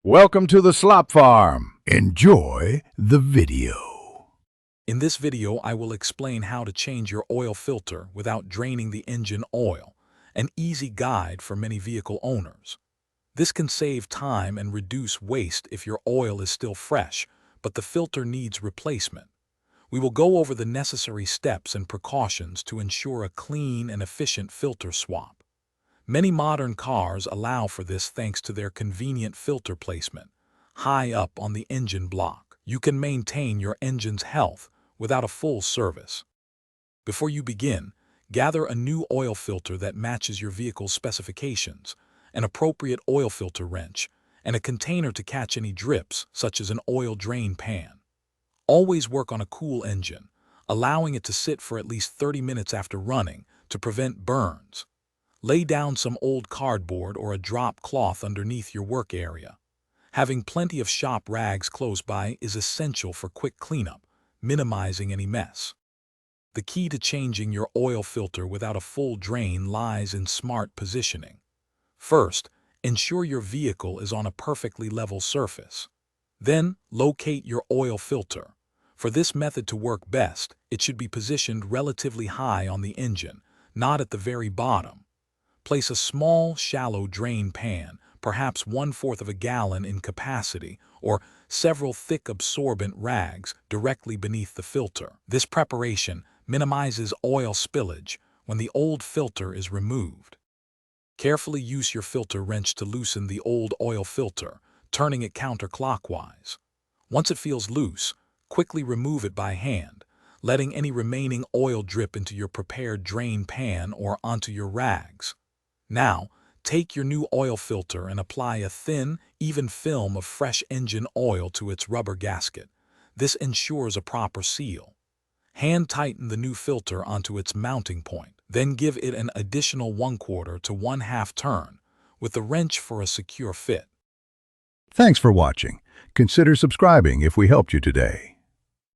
Welcome to the Slop Farm. Enjoy the video. In this video, I will explain how to change your oil filter without draining the engine oil, an easy guide for many vehicle owners. This can save time and reduce waste if your oil is still fresh, but the filter needs replacement. We will go over the necessary steps and precautions to ensure a clean and efficient filter swap. Many modern cars allow for this thanks to their convenient filter placement, high up on the engine block. You can maintain your engine's health without a full service. Before you begin, gather a new oil filter that matches your vehicle's specifications, an appropriate oil filter wrench, and a container to catch any drips, such as an oil drain pan. Always work on a cool engine, allowing it to sit for at least 30 minutes after running to prevent burns. Lay down some old cardboard or a drop cloth underneath your work area. Having plenty of shop rags close by is essential for quick cleanup, minimizing any mess. The key to changing your oil filter without a full drain lies in smart positioning. First, ensure your vehicle is on a perfectly level surface. Then, locate your oil filter. For this method to work best, it should be positioned relatively high on the engine, not at the very bottom. Place a small, shallow drain pan, perhaps 1/4 of a gallon in capacity, or several thick absorbent rags directly beneath the filter. This preparation minimizes oil spillage when the old filter is removed. Carefully use your filter wrench to loosen the old oil filter, turning it counterclockwise. Once it feels loose, quickly remove it by hand, letting any remaining oil drip into your prepared drain pan or onto your rags. Now, take your new oil filter and apply a thin, even film of fresh engine oil to its rubber gasket. This ensures a proper seal. Hand tighten the new filter onto its mounting point. Then give it an additional 1/4 to 1/2 turn with the wrench for a secure fit. Thanks for watching. Consider subscribing if we helped you today.